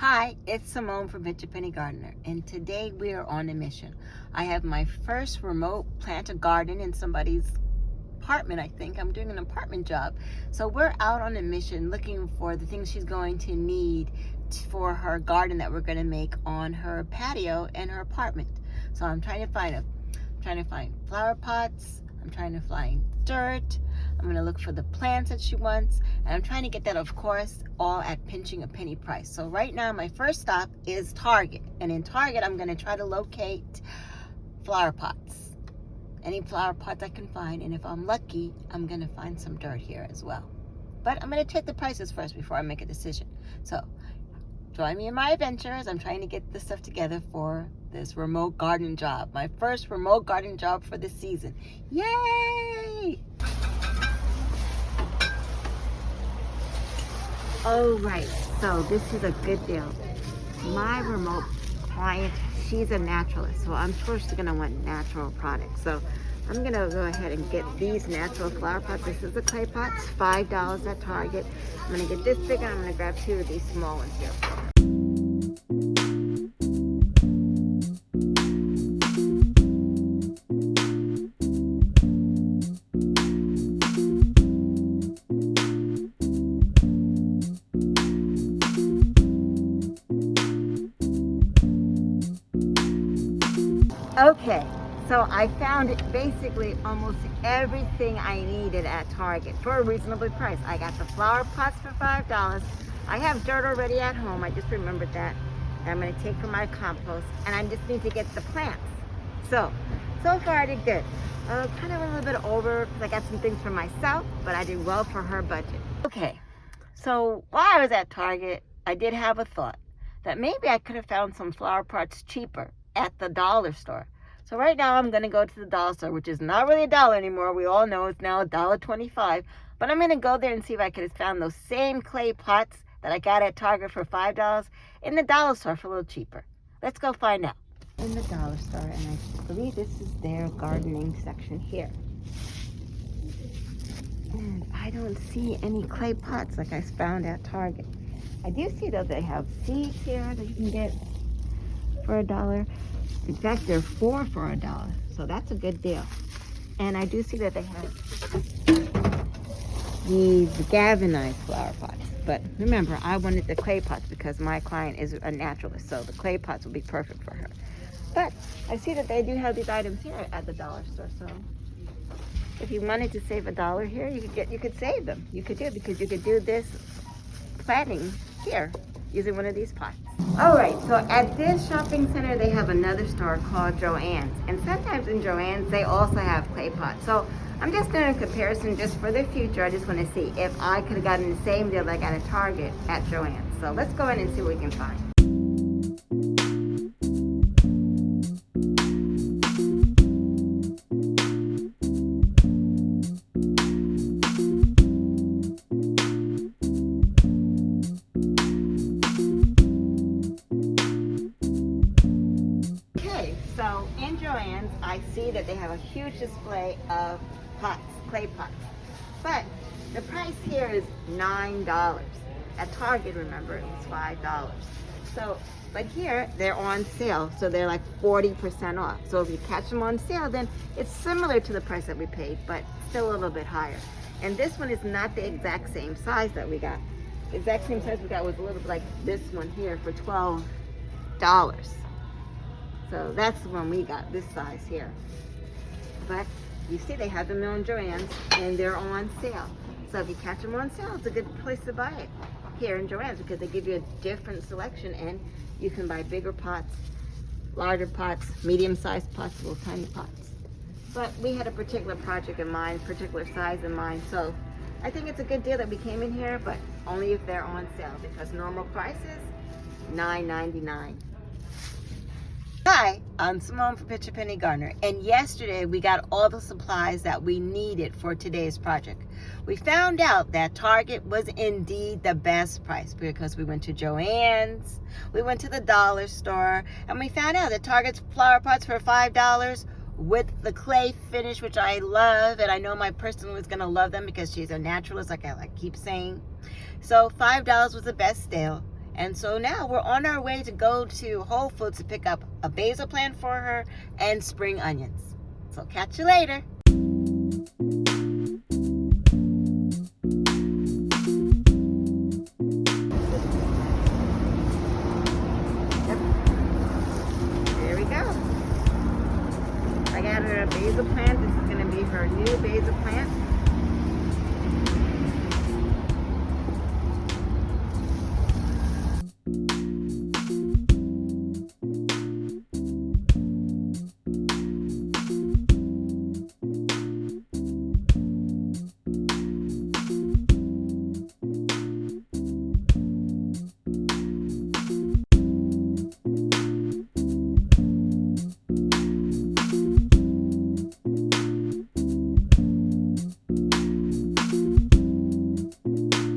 Hi, it's Simone from PinchAPennyGardener, and today we are on a mission. I have my first remote plant a garden in somebody's apartment. I think I'm doing an apartment job. So we're out on a mission looking for the things she's going to need for her garden that we're going to make on her patio in her apartment. So I'm trying to find flower pots. I'm trying to find dirt. I'm going to look for the plants that she wants, and I'm trying to get that, of course, all at pinching a penny price. So right now my first stop is Target, and in Target I'm going to try to locate flower pots, any flower pots I can find, and if I'm lucky I'm going to find some dirt here as well. But I'm going to check the prices first before I make a decision. So join me in my adventures. I'm trying to get this stuff together for this remote garden job, my first remote garden job for this season. Yay! Oh, right. So this is a good deal. My remote client, she's a naturalist, so I'm sure she's gonna want natural products. So I'm gonna go ahead and get these natural flower pots. This is the clay pots, $5 at Target. I'm gonna get this big, and I'm gonna grab 2 of these small ones here. Okay, so I found basically almost everything I needed at Target for a reasonable price. I got the flower pots for $5. I have dirt already at home. I just remembered that. And I'm going to take from my compost, and I just need to get the plants. So far I did good. Kind of a little bit over because I got some things for myself, but I did well for her budget. Okay, so while I was at Target, I did have a thought that maybe I could have found some flower pots cheaper at the dollar store. So right now I'm going to go to the dollar store, which is not really $1 anymore. We all know it's now $1.25. But I'm going to go there and see if I could have found those same clay pots that I got at Target for $5 in the dollar store for a little cheaper. Let's go find out. In the dollar store, and I believe this is their gardening section here. And I don't see any clay pots like I found at Target. I do see though they have seeds here that you can get for $1. In fact, they're 4 for $1, so that's a good deal. And I do see that they have these galvanized flower pots. But remember, I wanted the clay pots because my client is a naturalist, so the clay pots will be perfect for her. But I see that they do have these items here at the dollar store, so if you wanted to save $1 here, you could save them. You could do it because you could do this planting here using one of these pots. All right, so at this shopping center, they have another store called Joann's. And sometimes in Joann's, they also have clay pots. So I'm just doing a comparison just for the future. I just want to see if I could have gotten the same deal like at a Target at Joann's. So let's go in and see what we can find. So in Joann's, I see that they have a huge display of pots, clay pots. But the price here is $9. At Target, remember, it was $5. So, but here they're on sale, so they're like 40% off. So if you catch them on sale, then it's similar to the price that we paid, but still a little bit higher. And this one is not the exact same size that we got. The exact same size we got was a little bit like this one here for $12. So that's the one we got, this size here. But you see they have them on Joann's and they're on sale. So if you catch them on sale, it's a good place to buy it here in Joann's because they give you a different selection, and you can buy bigger pots, larger pots, medium-sized pots, little tiny pots. But we had a particular project in mind, particular size in mind, so I think it's a good deal that we came in here, but only if they're on sale because normal price is $9.99. Hi, I'm Simone from PinchAPennyGardener, and yesterday we got all the supplies that we needed for today's project. We found out that Target was indeed the best price because we went to Joann's, we went to the dollar store, and we found out that Target's flower pots for $5 with the clay finish, which I love, and I know my person was going to love them because she's a naturalist, like I keep saying. So $5 was the best deal. And so now we're on our way to go to Whole Foods to pick up a basil plant for her and spring onions. So catch you later. There we go. I got her a basil plant. This is going to be her new basil plant.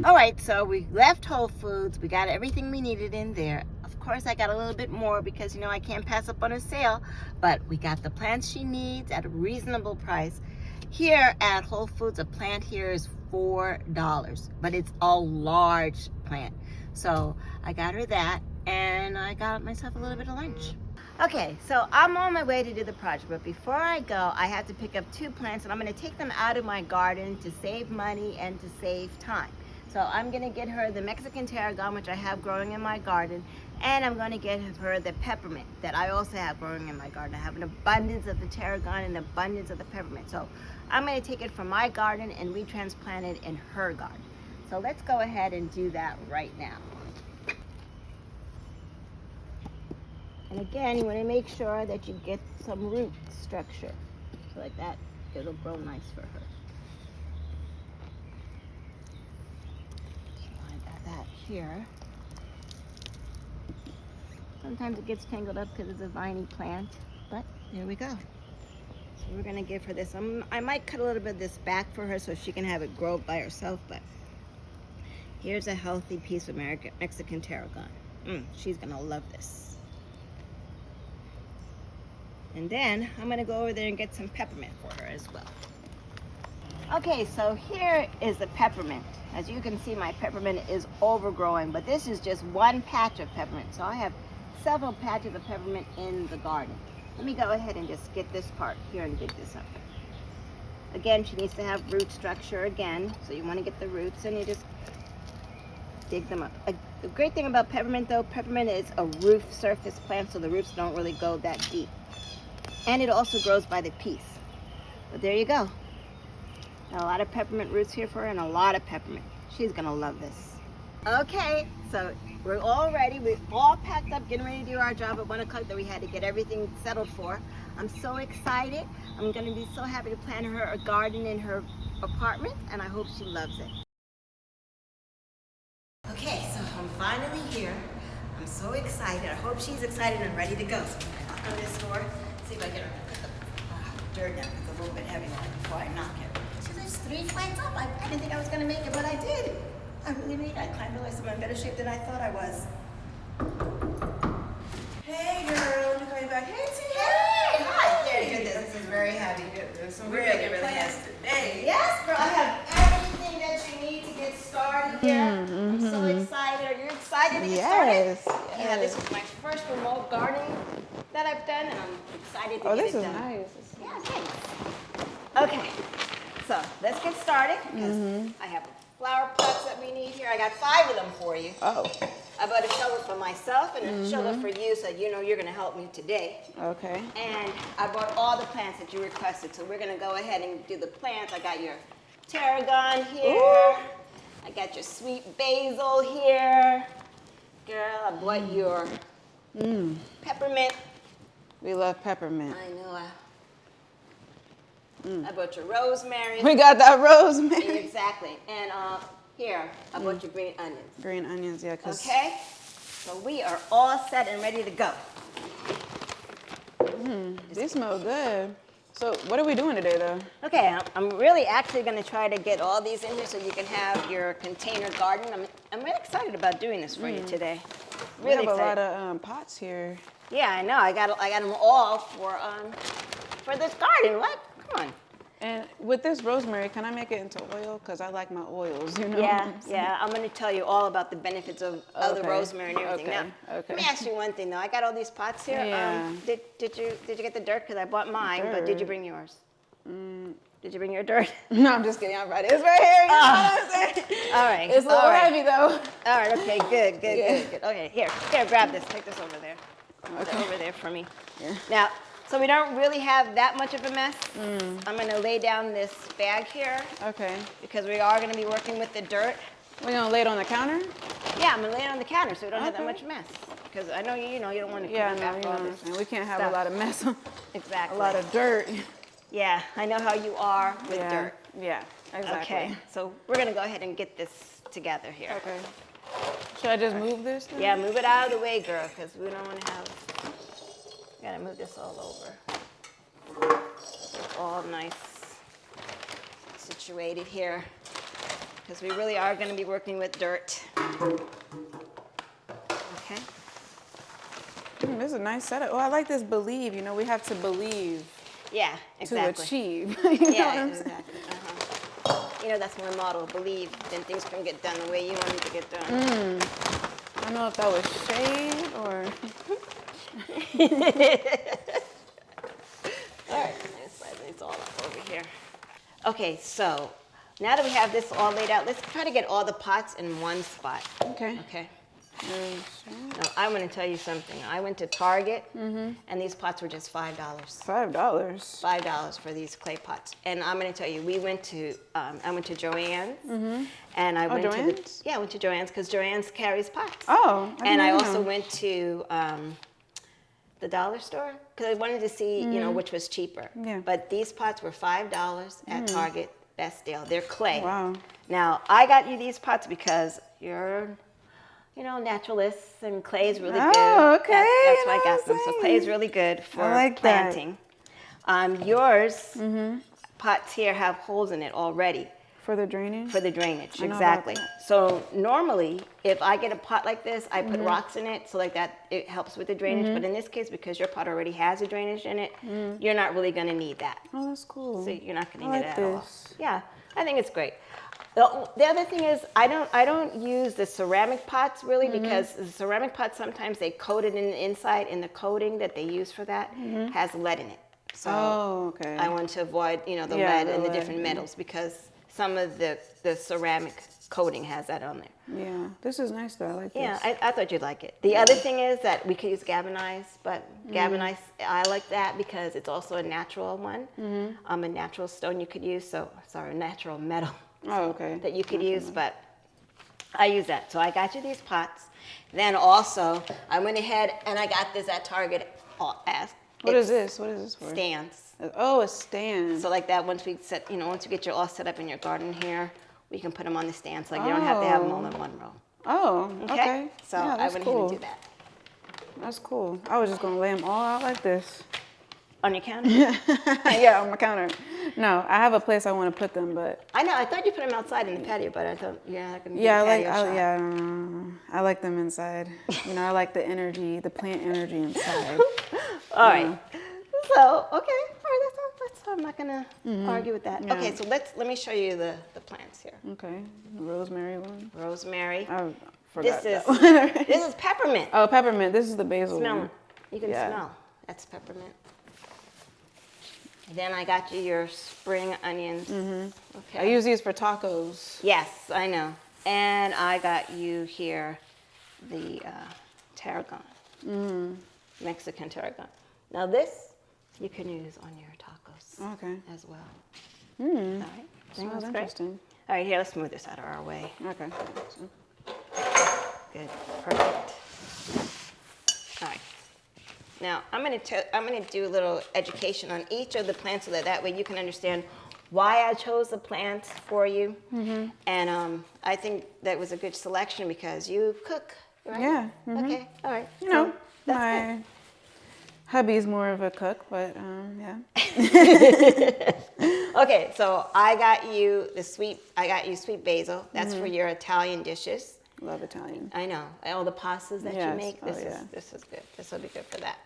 All right, so we left Whole Foods. We got everything we needed in there. Of course, I got a little bit more because, I can't pass up on a sale. But we got the plants she needs at a reasonable price. Here at Whole Foods, a plant here is $4, but it's a large plant. So I got her that, and I got myself a little bit of lunch. Okay, so I'm on my way to do the project, but before I go, I have to pick up 2 plants, and I'm going to take them out of my garden to save money and to save time. So I'm going to get her the Mexican tarragon, which I have growing in my garden, and I'm going to get her the peppermint that I also have growing in my garden. I have an abundance of the tarragon and an abundance of the peppermint. So I'm going to take it from my garden and retransplant it in her garden. So let's go ahead and do that right now. And again, you want to make sure that you get some root structure. So like that, it'll grow nice for her. Here. Sometimes it gets tangled up because it's a viney plant, but there we go. So we're gonna give her this. I might cut a little bit of this back for her so she can have it grow by herself, but here's a healthy piece of Mexican tarragon. She's gonna love this. And then I'm gonna go over there and get some peppermint for her as well. Okay, so here is the peppermint. As you can see, my peppermint is overgrowing, but this is just one patch of peppermint. So I have several patches of peppermint in the garden. Let me go ahead and just get this part here and dig this up. Again, she needs to have root structure again. So you want to get the roots and you just dig them up. The great thing about peppermint though, peppermint is a roof surface plant, so the roots don't really go that deep. And it also grows by the piece. But there you go. A lot of peppermint roots here for her and a lot of peppermint. She's gonna love this. Okay, so we're all ready. We're all packed up, getting ready to do our job at 1 o'clock that we had to get everything settled for. I'm so excited. I'm gonna be so happy to plant her a garden in her apartment, and I hope she loves it. Okay, so I'm finally here. I'm so excited. I hope she's excited and ready to go. So I'm gonna knock on this door, see if I can put the dirt down. It's a little bit heavy on it before I knock it. There's 3 flights up. I didn't think I was going to make it, but I did. I really made it. I climbed it. I'm in better shape than I thought I was. Hey, girl. I'm coming back. Hey, Tia. Hey, hi. There, you did. This is very heavy. There's some really plans today. Yes, girl. I have everything that you need to get started here. I'm so excited. Are you excited to get started? Yes. Yeah, this is my first remote gardening that I've done, and I'm excited to get it done. Oh, this is nice. Yeah, thanks. Okay. So let's get started because I have flower pots that we need here. I got 5 of them for you. Oh. I bought a shovel for myself and a shovel for you, so you know you're going to help me today. Okay. And I bought all the plants that you requested, so we're going to go ahead and do the plants. I got your tarragon here. Ooh. I got your sweet basil here. Girl, I bought your peppermint. We love peppermint. I know. I bought your rosemary. We got that rosemary. Exactly. And here, I bought your green onions. Green onions, yeah. Okay? So we are all set and ready to go. They smell good. So what are we doing today, though? Okay, I'm really actually going to try to get all these in here so you can have your container garden. I'm really excited about doing this for you today. Really we have excited. a lot of pots here. Yeah, I know. I got them all for this garden. What? Come on. And with this rosemary, can I make it into oil? Because I like my oils, you know? Yeah. I'm going to tell you all about the benefits of the rosemary and everything. Okay. Now, Okay. let me ask you one thing, though. I got all these pots here. Yeah. Did you get the dirt? Because I bought mine, but did you bring yours? Did you bring your dirt? No, I'm just kidding. I'm right. It's right here. You know what I'm saying? All right. It's a little heavy, though. All right. Okay. Good. Okay. Here. Grab this. Take this over there. Okay. Over there for me. Yeah. Now, so we don't really have that much of a mess. I'm going to lay down this bag here. Okay. Because we are going to be working with the dirt. We're going to lay it on the counter? Yeah, I'm going to lay it on the counter so we don't have that much mess. Because I know you don't want to keep back all this. And we can't have stuff. a lot of mess. Exactly. A lot of dirt. Yeah, I know how you are with dirt. Yeah, exactly. Okay, so we're going to go ahead and get this together here. Okay. Should I just move this then? Yeah, move it out of the way, girl, because we don't want to have... We got to move this all over. It's all nice situated here. Because we really are going to be working with dirt. Okay. This is a nice setup. Oh, I like this believe. You know, we have to believe. Yeah, exactly. To achieve. Yeah, exactly. You know, that's my motto. Believe, then things can get done the way you want them to get done. I don't know if that was shade or... All right, let's slide these all up over here. Okay, so now that we have this all laid out, let's try to get all the pots in one spot. Okay. Okay. Now, I'm going to tell you something. I went to Target, and these pots were just $5. $5? $5 for these clay pots. And I'm going to tell you, I went to Joann's, and I went Joann's? I went to Joann's because Joann's carries pots. Oh, and I also went to the dollar store because I wanted to see, which was cheaper. Yeah. But these pots were $5 at Target. Best deal. They're clay. Wow. Now, I got you these pots because you're... naturalists, and clay is really good. Oh, okay. That's why I got them. So clay is really good for planting. Yours, pots here have holes in it already. For the drainage? For the drainage, I know exactly. about that. So normally, if I get a pot like this, I put rocks in it so like that it helps with the drainage. But in this case, because your pot already has a drainage in it, you're not really going to need that. Oh, that's cool. So you're not going to I need like it at all. this. Yeah, I think it's great. The other thing is I don't use the ceramic pots really because the ceramic pots sometimes they coat it in the inside and the coating that they use for that has lead in it. So okay. I want to avoid the lead and the different metals because some of the ceramic coating has that on there. Yeah, this is nice though. I like this. Yeah, I thought you'd like it. The other thing is that we could use galvanized, but galvanized, I like that because it's also a natural one. A natural stone you could use, natural metal. Oh, okay. That you could use, but I use that. So I got you these pots. Then also, I went ahead and I got this at Target. What is this? What is this for? Stands. Oh, a stand. So like that, once we get you all set up in your garden here, we can put them on the stand. So like you don't have to have them all in one row. Oh, okay. So yeah, I went ahead and do that. That's cool. I was just going to lay them all out like this. On your counter? Yeah, on my counter. No, I have a place I want to put them, but... I know. I thought you put them outside in the patio, but I thought, not going to be I like them inside. I like the energy, the plant energy inside. All right. So, okay. All right, that's I'm not going to argue with that. Yeah. Okay, so let me show you the plants here. Okay. The rosemary one. Rosemary. I forgot This is peppermint. Oh, peppermint. This is the basil Smell one. it. You can smell. That's peppermint. Then I got you your spring onions. Okay. I use these for tacos. Yes, I know. And I got you here the tarragon, Mexican tarragon. Now this you can use on your tacos as well. All right. Smells interesting. All right, here, let's move this out of our way. Okay. Good, perfect. All right. Now, I'm going to do a little education on each of the plants so that way you can understand why I chose the plants for you. And I think that was a good selection because you cook, right? Yeah. Okay, all right. My hubby's more of a cook, but yeah. Okay, so I got you sweet basil. That's for your Italian dishes. Love Italian. I know. All the pastas that you make, this is is good. This will be good for that.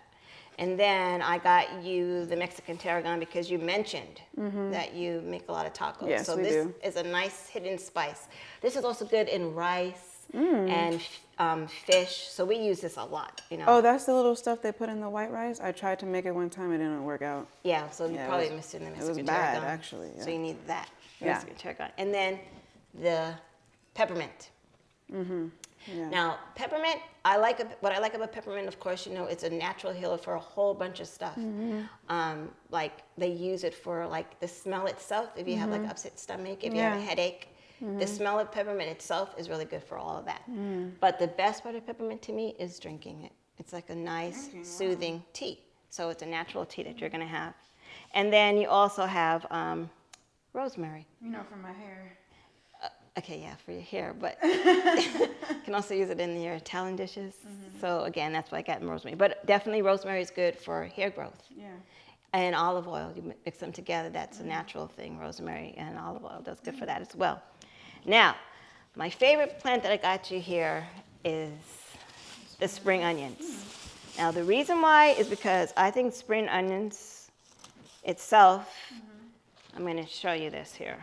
And then I got you the Mexican tarragon because you mentioned that you make a lot of tacos. Yes, so we this do. is a nice hidden spice. This is also good in rice and fish. So we use this a lot, you know. Oh, that's the little stuff they put in the white rice? I tried to make it one time, it didn't work out. Yeah, so you Yeah, probably it was- missed it in the it Mexican was bad, tarragon. actually, So yeah. you need that Yeah. Mexican tarragon. And then the peppermint. Yeah. Now, peppermint, what I like about peppermint, of course, you know, it's a natural healer for a whole bunch of stuff. Like they use it for like the smell itself. If you have like upset stomach, if you have a Yeah. headache, the smell of peppermint itself is really good for all of that. But the best part of peppermint to me is drinking it. It's like a nice, soothing tea. So it's a natural tea that you're gonna have. And then you also have rosemary. You know, for my hair. Okay, yeah, for your hair, but you can also use it in your Italian dishes. So again, that's why I got rosemary. But definitely rosemary is good for hair growth. Yeah. And olive oil, you mix them together. That's a natural thing. Rosemary and olive oil does good for that as well. Now, my favorite plant that I got you here is the spring onions. Now, the reason why is because I think spring onions itself, I'm going to show you this here.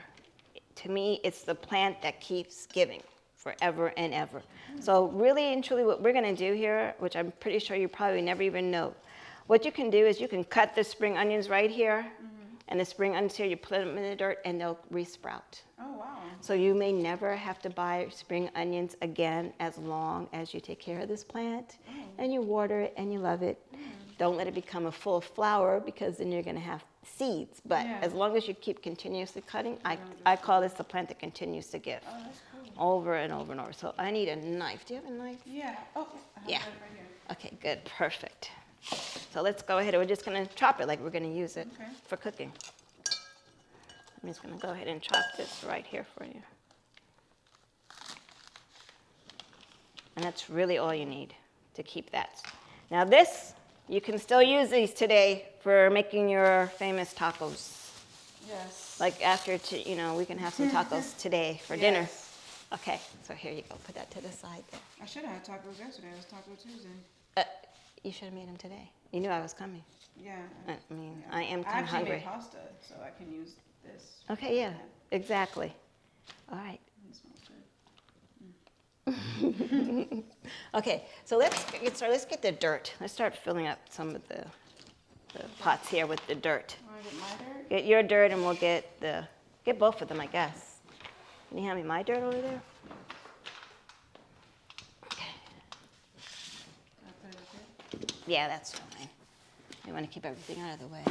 To me, it's the plant that keeps giving forever and ever. So really and truly what we're going to do here, which I'm pretty sure you probably never even know, what you can do is you can cut the spring onions right here, and the spring onions here, you put them in the dirt, and they'll re-sprout. Oh, wow. So you may never have to buy spring onions again as long as you take care of this plant, and you water it, and you love it. Don't let it become a full flower, because then you're going to have seeds. But as long as you keep continuously cutting, I call this the plant that continues to give. Oh, that's cool. Over and over and over. So I need a knife. Do you have a knife? Yeah. Oh, I have Yeah. it right here. Okay, good, perfect. So let's go ahead. We're just going to chop it like we're going to use it Okay. for cooking. I'm just going to go ahead and chop this right here for you. And that's really all you need to keep that. Now this, you can still use these today for making your famous tacos. Yes. Like after, you know, we can have some tacos today for dinner. Yes. Okay, so here you go. Put that to the side there. I should have had tacos yesterday. It was Taco Tuesday. You should have made them today. You knew I was coming. Yeah. I mean, I am I kind of actually hungry. made pasta, so I can use this. Okay, yeah, exactly. All right. It smells good. Okay, so let's get started. Let's get the dirt. Let's start filling up some of the pots here with the dirt. Want to get my dirt? Get your dirt, and we'll get both of them, I guess. Can you hand me my dirt over there? Okay. I'll put it up here. Yeah, that's fine. We want to keep everything out of the way.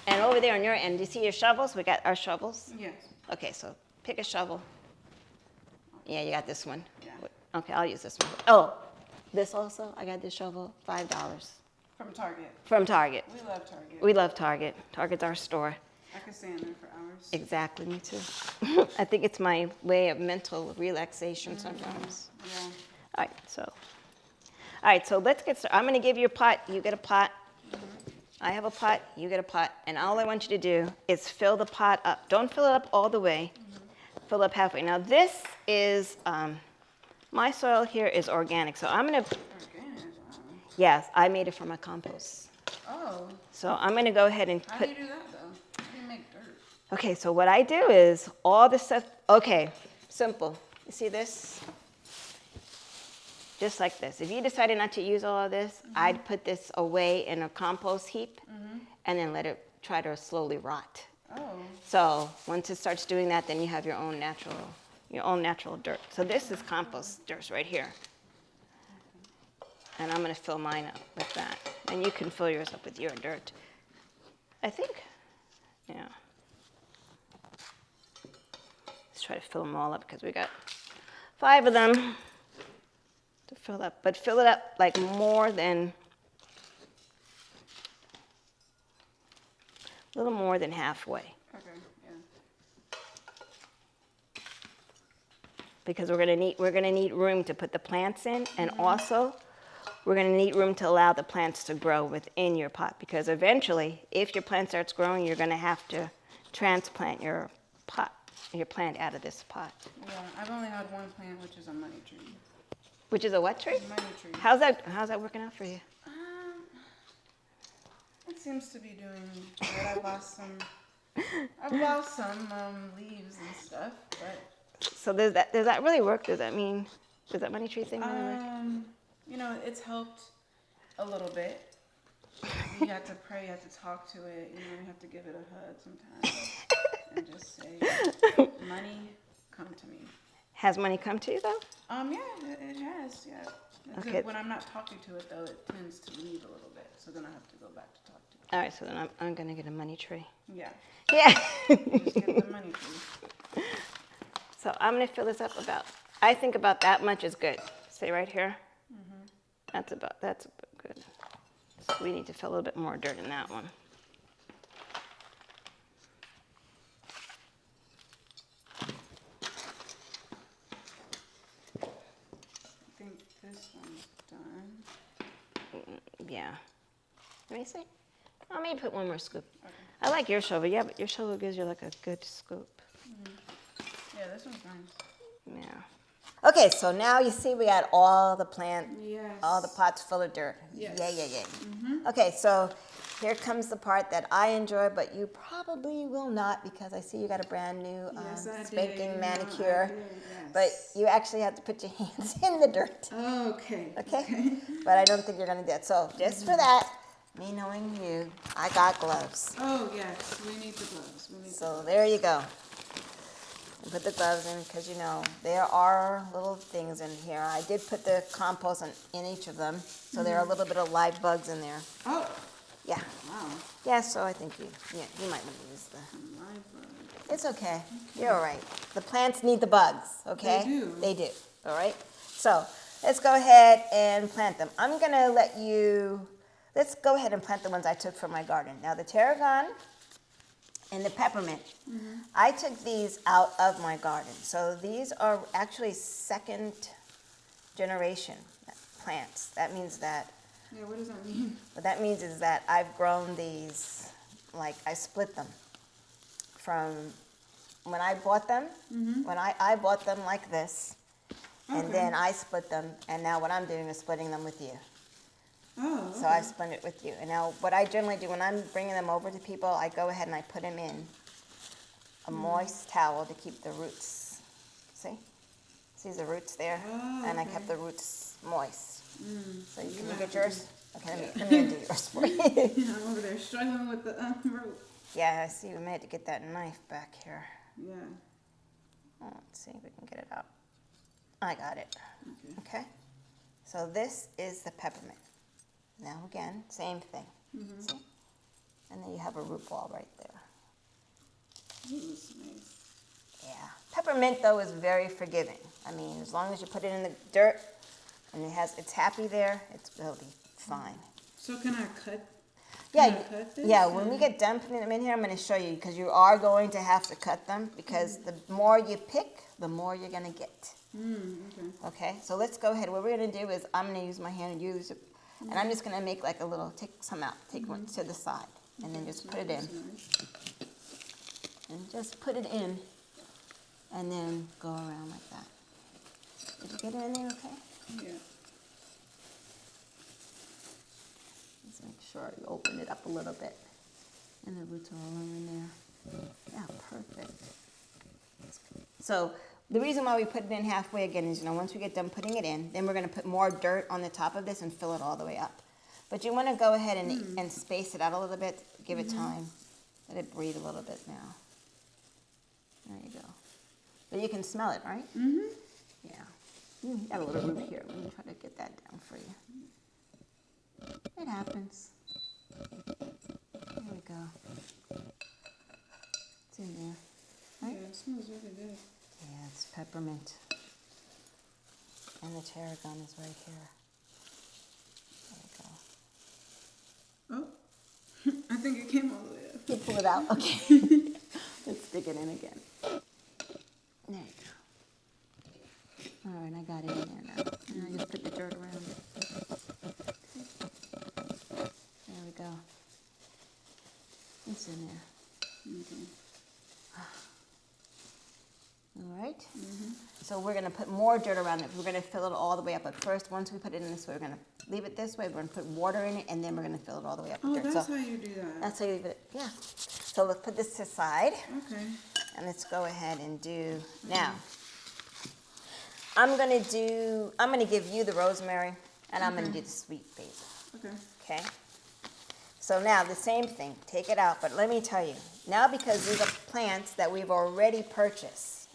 And over there on your end, do you see your shovels? We got our shovels. Yes. Okay, so pick a shovel. Yeah, you got this one. Yeah. Okay, I'll use this one. Oh, this also? I got this shovel, $5 From Target. from Target. We love Target. We love Target. Target's our store. I could stay in there for hours. Exactly, me too. I think it's my way of mental relaxation sometimes. Yeah. All right, so let's get started. I'm going to give you a pot. You get a pot. I have a pot. You get a pot. And all I want you to do is fill the pot up. Don't fill it up all the way. Fill it up halfway. Now this is, my soil here is organic. So I'm going to, Organic. Wow. yes, I made it from my compost. Oh. So I'm going to go ahead and How put, do you do that though? How do you make dirt? okay, so what I do is all the stuff, okay, simple. You see this? Just like this. If you decided not to use all of this, I'd put this away in a compost heap and then let it try to slowly rot. Oh. So once it starts doing that, then you have your own natural dirt. So this is compost dirt right here. And I'm going to fill mine up with that. And you can fill yours up with your dirt. I think, yeah. Let's try to fill them all up because we got 5 of them to fill up. But fill it up like more than, a little more than halfway. Okay. Yeah. Because we're gonna need room to put the plants in, and also we're gonna need room to allow the plants to grow within your pot. Because eventually, if your plant starts growing, you're gonna have to transplant your plant out of this pot. Yeah. I've only had one plant, which is a money tree. Which is a what tree? Money tree. How's that working out for you? It seems to be doing good. I've lost some leaves and stuff, but So does that really work? Does that money tree thing really work? you know, it's helped a little bit. You have to pray, you have to talk to it, you know, you have to give it a hug sometimes and just say, money, come to me. Has money come to you though? Yeah, it has, yeah. Okay. When I'm not talking to it though, it tends to leave a little bit, so then I have to go back to talk to it. All right, so then I'm gonna get a money tree. Yeah. Yeah. Just get the money tree. So I'm gonna fill this up I think about that much is good. Stay right here. That's good. So we need to fill a little bit more dirt in that one. I think this one's done. Yeah. Let me see. I'll maybe put one more scoop. Okay. I like your shovel. Yeah, but your shovel gives you like a good scoop. Yeah, this one's nice. Yeah. Okay, so now you see we got all the Yes. all the pots full of dirt. Yes. Yeah. Okay, so here comes the part that I enjoy, but you probably will not because I see you got a brand new Yes, I spanking did. manicure. No, I did, yes. But you actually have to put your hands in the dirt. Okay. Okay? But I don't think you're going to do it. So just for that, me knowing you, I got gloves. Oh, yes, we need the gloves. So there you go. Put the gloves in because, you know, there are little things in here. I did put the compost in each of them, so there are a little bit of live bugs in there. Oh, Yeah. wow. Yeah, so I think you might want to use the... It's okay. You're all right. The plants need the bugs, okay? They do. They do, all right? So let's go ahead and plant them. I'm going to let's go ahead and plant the ones I took from my garden. Now, the tarragon and the peppermint, I took these out of my garden. So these are actually second generation plants. That means that... Yeah, what does that mean? What that means is that I've grown these, like I split them from when I bought them. When I bought them like this, and then I split them, and now what I'm doing is splitting them with you. Oh, okay. So I split it with you. And now what I generally do when I'm bringing them over to people, I go ahead and I put them in a moist towel to keep the roots. See the roots there? Oh, and I okay. kept the roots moist. So you can might look have at to yours. Okay, let me undo yours for you. Yeah, I'm over there struggling with the rope. Yeah, I see. We may have to get that knife back here. Yeah. Oh, let's see if we can get it out. I got it. Okay. So this is the peppermint. Now again, same thing. See? And then you have a root ball right there. That's nice. Yeah. Peppermint though is very forgiving. I mean, as long as you put it in the dirt and it's happy there, it'll be fine. So can I cut? Yeah, Can I cut this yeah. When we get done putting them in here, I'm going to show you because you are going to have to cut them because the more you pick, the more you're going to get. Okay. Okay, so let's go ahead. What we're going to do is I'm going to use my hand and use it, and I'm just going to make like a little, take some out, take one to the side, and then just put it in. And just put it in, and then go around like that. Did you get it in there okay? Yeah. Let's make sure you open it up a little bit. And the roots are all in there. Yeah, perfect. So the reason why we put it in halfway again is, once we get done putting it in, then we're going to put more dirt on the top of this and fill it all the way up. But you want to go ahead and space it out a little bit, give it time. Let it breathe a little bit now. There you go. But you can smell it, right? Yeah. You got a little root here. Let me try to get that down for you. It happens. There we go. It's in there. Right? Yeah, it smells really good. Yeah, it's peppermint. And the tarragon is right here. There you go. Oh, I think it came all the way up. You pull it out? Okay. Let's stick it in again. There you go. All right, I got it in there now. And I just put the dirt around it. There we go. It's in there. Okay. All right. So we're gonna put more dirt around it. We're gonna fill it all the way up. But first, once we put it in this way, we're gonna leave it this way. We're gonna put water in it, and then we're gonna fill it all the way up with Oh, dirt. that's So how you do that. that's how you leave it. Yeah. So let's put this aside, Okay. and let's go ahead and do now. I'm gonna give you the rosemary, and I'm gonna do the sweet basil. Okay. Okay. So now the same thing. Take it out, but let me tell you now, because these are plants that we've already purchased.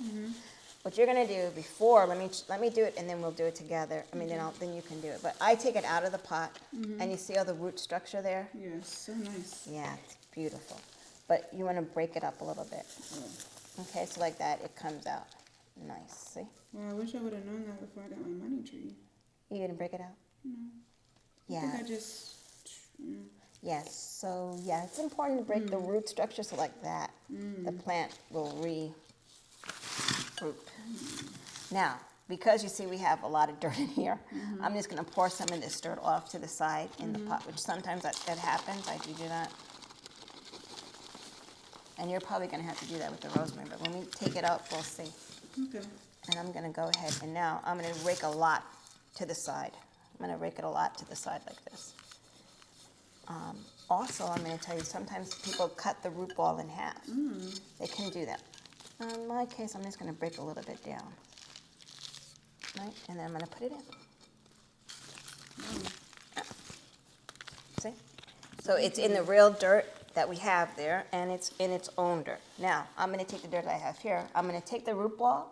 What you're gonna do before, let me do it, and then we'll do it together. I mean, then you can do it. But I take it out of the pot, and you see all the root structure there. Yes, so nice. Yeah, it's beautiful. But you want to break it up a little bit. Okay, so like that, it comes out nice. See? Well, I wish I would have known that before I got my money tree. You didn't break it out? No. Yeah. I think I just. Yes. So yeah, it's important to break the root structure so like that, the plant will regroup. Now, because you see we have a lot of dirt in here, I'm just going to pour some of this dirt off to the side in the pot, which sometimes that happens. I do that. And you're probably going to have to do that with the rosemary, but when we take it out, we'll see. Okay. And I'm going to go ahead, and now I'm going to rake a lot to the side. I'm going to rake it a lot to the side like this. Also, I'm going to tell you, sometimes people cut the root ball in half. They can do that. In my case, I'm just going to break a little bit down. Right? And then I'm going to put it in. See? So it's in the real dirt that we have there, and it's in its own dirt. Now, I'm going to take the dirt I have here. I'm going to take the root ball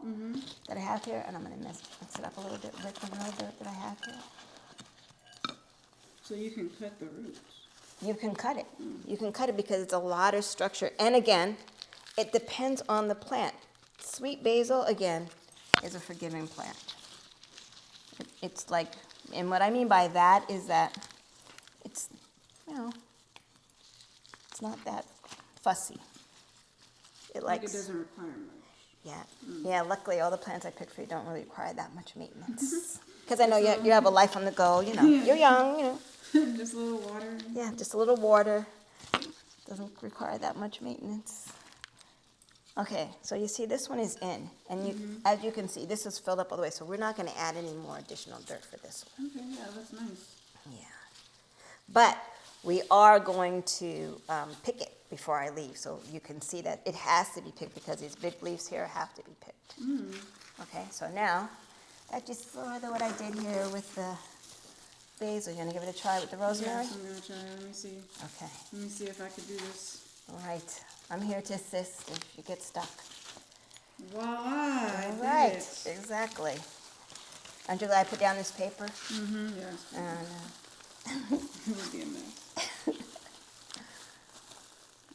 that I have here, and I'm going to mix it up a little bit with the real dirt that I have here. So you can cut the roots. You can cut it. You can cut it because it's a lot of structure. And again, it depends on the plant. Sweet basil, again, is a forgiving plant. It's like, and what I mean by that is that it's, it's not that fussy. It Like likes, it doesn't require much. yeah. Yeah, luckily all the plants I picked for you don't really require that much maintenance. Because I know you have a life on the go, You're young, Just a little water. Yeah, just a little water. Doesn't require that much maintenance. Okay, so you see this one is in, and as you can see, this is filled up all the way, so we're not going to add any more additional dirt for this one. Okay, yeah, that's nice. Yeah. But we are going to pick it before I leave, so you can see that it has to be picked because these big leaves here have to be picked. Okay, so now, that's just sort of what I did here with the basil. You want to give it a try with the rosemary? Yes, I'm going to try. Let me see. Okay. Let me see if I could do this. All right. I'm here to assist if you get stuck. Voila! I All did right. it. Exactly. Aren't you glad I put down this paper? Yes. It would be a mess.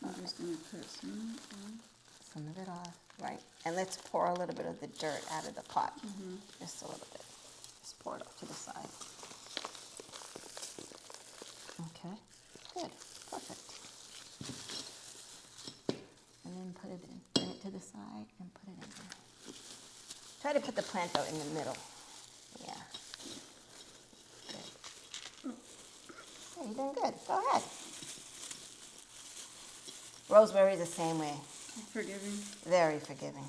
I'm just going to cut Some of it off. Right. And let's pour a little bit of the dirt out of the pot. Just a little bit. Just pour it off to the side. Okay. Good. Perfect. And then put it in. Bring it to the side and put it in there. Try to put the plant, though, in the middle. Yeah. Good. Yeah, you're doing good. Go ahead. Rosemary is the same way. Forgiving. Very forgiving.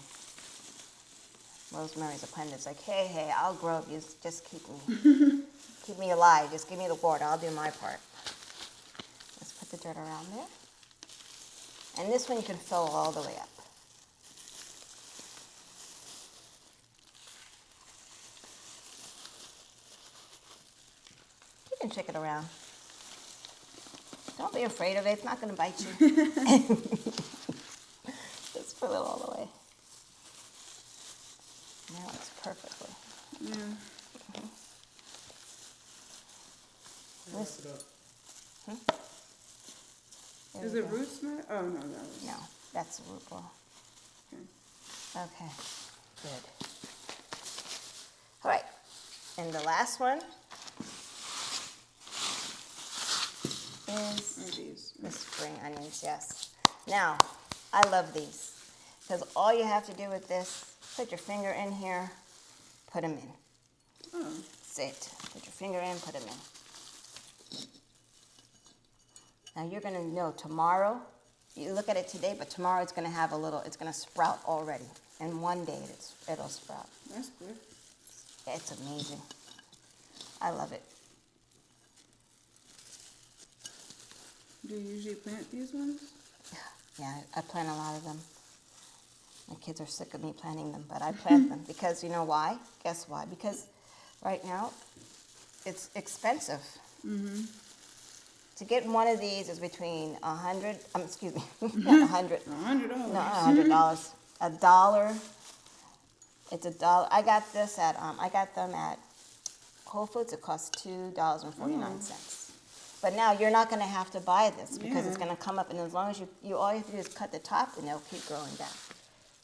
Rosemary's a plant that's like, hey, I'll grow if you just keep me alive. Just give me the water. I'll do my part. Let's put the dirt around there. And this one you can fill all the way up. You can shake it around. Don't be afraid of it. It's not going to bite you. Just fill it all the way. Now it's perfectly. Yeah. Is it root smell? Oh, no, that was... No, that's the root ball. Okay. Okay, good. All right, and the last one is These. the spring onions, yes. Now, I love these because all you have to do with this, put your finger in here, put them in. Oh. That's it. Put your finger in, put them in. Now you're going to know tomorrow, you look at it today, but tomorrow it's going to have it's going to sprout already. and one day it'll sprout. That's good. It's amazing. I love it. Do you usually plant these ones? Yeah, I plant a lot of them. My kids are sick of me planting them, but I plant them because you know why? Guess why? Because right now it's expensive. Mm-hmm. To get one of these is between $100. Excuse me, not $100. $100. No, $100. $1. It's $1. I got this at I got them at Whole Foods. It costs $2.49. But now you're not going to have to buy this because it's going to come up, and as long as you all you have to do is cut the top, and they'll keep growing back.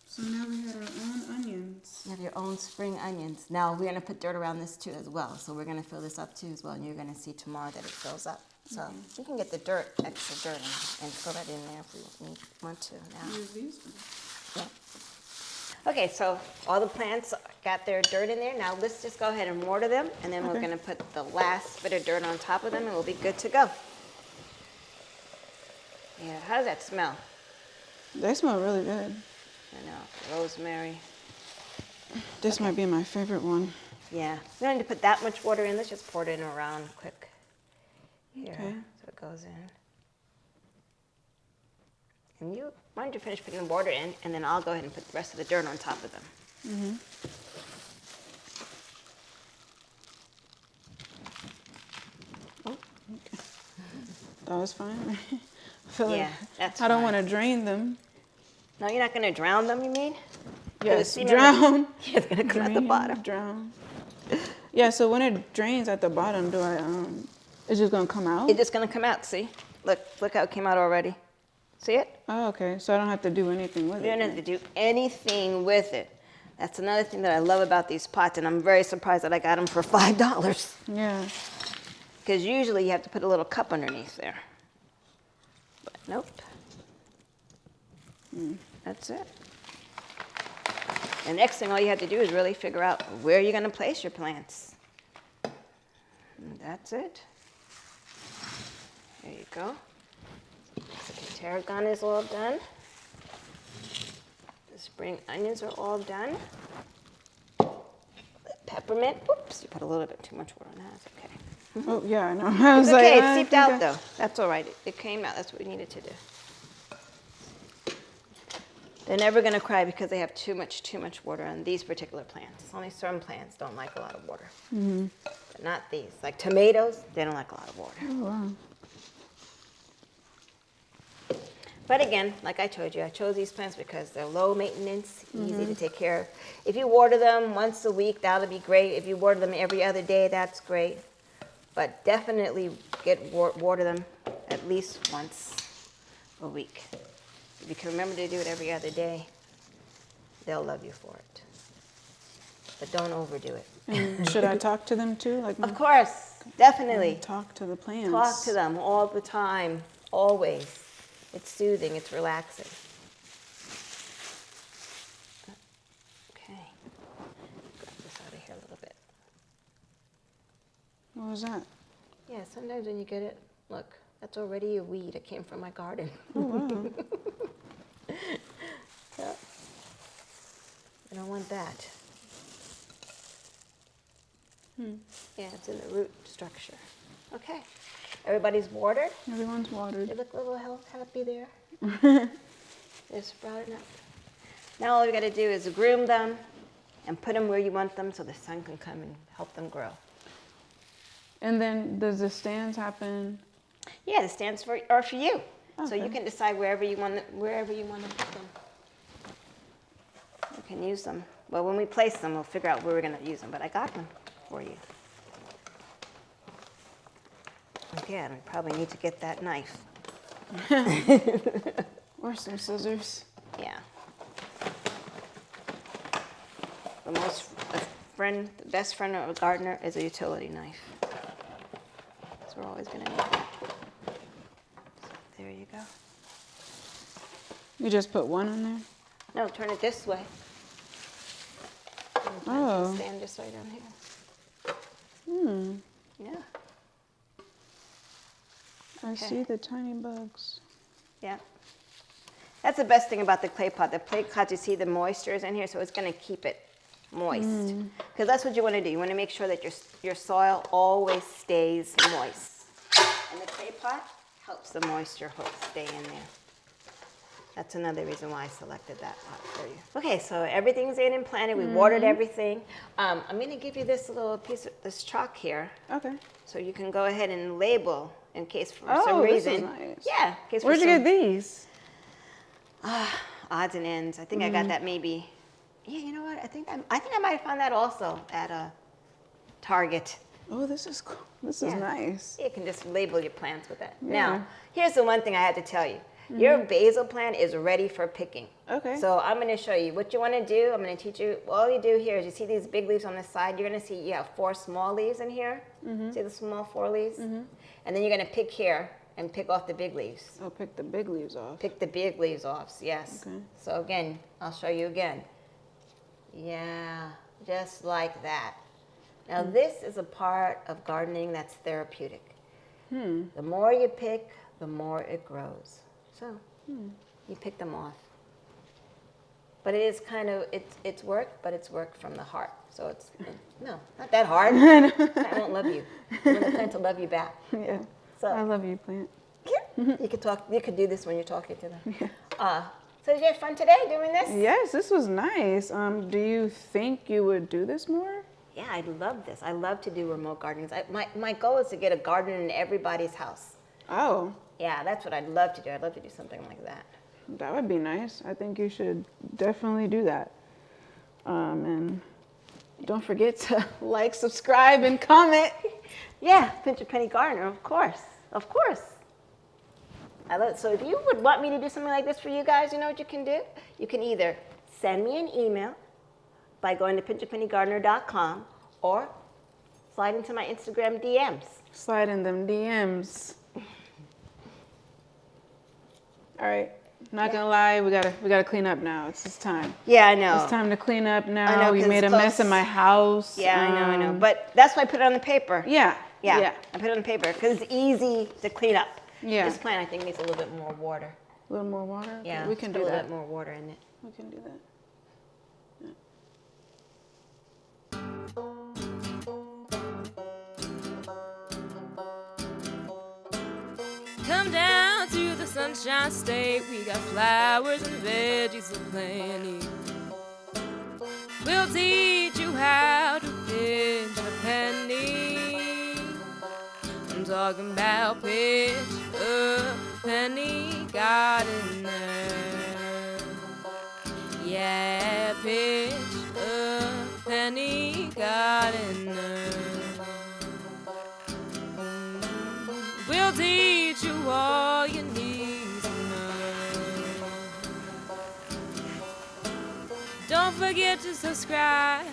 So now we have our own onions. You have your own spring onions. Now we're going to put dirt around this too as well. So we're going to fill this up too as well, and you're going to see tomorrow that it fills up. So you can get the dirt, extra dirt, and fill that in there if we want to now. Use these ones. Yeah. Okay, so all the plants got their dirt in there. Now let's just go ahead and water them, and then we're going to put the last bit of dirt on top of them, and we'll be good to go. Yeah, how does that smell? They smell really good. I know, rosemary. This might be my favorite one. Yeah, we don't need to put that much water in. Let's just pour it in around quick. Here, Okay. so it goes in. And why don't you finish putting the water in, and then I'll go ahead and put the rest of the dirt on top of them. Mm-hmm. Oh, okay. That was fine. I feel Yeah, like that's I don't fine. want to drain them. No, you're not going to drown them, you mean? Yes, See, drown. Yeah, it's going to come at the Drain, bottom. Drown. Yeah, so when it drains at the bottom, do I, it's just going to come out? It's just going to come out, see? Look how it came out already. See it? Oh, okay. So I don't have to do anything with it. You don't have to do anything with it. That's another thing that I love about these pots, and I'm very surprised that I got them for $5. Yeah. Because usually you have to put a little cup underneath there. But nope. That's it. The next thing all you have to do is really figure out where you're going to place your plants. And that's it. There you go. So the tarragon is all done. The spring onions are all done. The peppermint, oops, you put a little bit too much water on that. It's okay. Oh, yeah, I know. I was It's like, okay, I it seeped think out though. That's all right. It came out. That's what we needed to do. They're never going to cry because they have too much water on these particular plants. Only certain plants don't like a lot of water. Mm-hmm. But not these. Like tomatoes, they don't like a lot of water. Oh, wow. But again, like I told you, I chose these plants because they're low maintenance, easy to take care of. If you water them once a week, that'll be great. If you water them every other day, that's great. But definitely water them at least once a week. If you can remember to do it every other day, they'll love you for it. But don't overdo it. And should I talk to them too? Like, Of course, definitely. talk to the plants. Talk to them all the time, always. It's soothing, it's relaxing. Okay, grab this out of here a little bit. What was that? Yeah, sometimes when you get it, look, that's already a weed. It came from my garden. Oh, wow. Yep. I don't want that. Yeah, it's in the root structure. Okay, everybody's watered. Everyone's watered. They look a little happy there. They're sprouting up. Now all we got to do is groom them and put them where you want them so the sun can come and help them grow. And then does the stands happen? Yeah, the stands are for you. So Okay. you can decide wherever you want to put them. You can use them. Well, when we place them, we'll figure out where we're going to use them. But I got them for you. Again, we probably need to get that knife. Or some scissors. Yeah. The best friend of a gardener is a utility knife. So we're always going to need that. So there you go. You just put one on there? No, turn it this way. Oh. Stand just right down here. Yeah. I see the tiny bugs. Yeah. That's the best thing about the clay pot. The clay pot, you see the moisture is in here, so it's going to keep it moist. Because that's what you want to do. You want to make sure that your soil always stays moist. And the clay pot helps the moisture stay in there. That's another reason why I selected that pot for you. Okay, so everything's in and planted. We watered everything. I'm going to give you this little piece of this chalk here. Okay. So you can go ahead and label in case for some reason. This is nice. Yeah. In case Where'd you get these? Odds and ends. I think I got that maybe. Yeah, you know what? I think I might have found that also at a Target. Oh, this is cool. This is nice. You can just label your plants with that. Yeah. Now, here's the one thing I had to tell you. Your basil plant is ready for picking. Okay. So I'm going to show you what you want to do. I'm going to teach you. All you do here is you see these big leaves on the side. You're going to see you have 4 small leaves in here. See the small 4 leaves? And then you're going to pick here and pick off the big leaves. Oh, pick the big leaves off. Pick the big leaves off, yes. Okay. So again, I'll show you again. Yeah, just like that. Now this is a part of gardening that's therapeutic. The more you pick, the more it grows. So you pick them off. But it is kind of, it's work, but it's work from the heart. So it's, no, not that hard. I won't love you. You want the plant to love you back. Yeah. So, I love you, plant. you could do this when you're talking to them. So did you have fun today doing this? Yes, this was nice. Do you think you would do this more? Yeah, I love this. I love to do remote gardenings. My goal is to get a garden in everybody's house. Oh. Yeah, that's what I'd love to do. I'd love to do something like that. That would be nice. I think you should definitely do that. And don't forget to like, subscribe, and comment. Yeah, PinchAPennyGardener, of course. Of course. I love it. So if you would want me to do something like this for you guys, you know what you can do? You can either send me an email by going to PinchAPennyGardener.com or slide into my Instagram DMs. Slide in them DMs. All right. Not gonna lie, we gotta clean up now. It's time. Yeah, I know. It's time to clean up now. I know, You 'cause made a mess in my house. Yeah, I know. But that's why I put it on the paper. Yeah. Yeah. I put it on the paper because it's easy to clean up. Yeah. This plant, I think, needs a little bit more water. A little more water? Okay, Yeah, we can put do a little that. bit more water in it. We can do that. Come down to the Sunshine State. We got flowers and veggies aplenty. We'll teach you how to pinch a penny. I'm talking about PinchAPennyGardener. Yeah, PinchAPennyGardener. We'll teach you all you need to know. Don't forget to subscribe.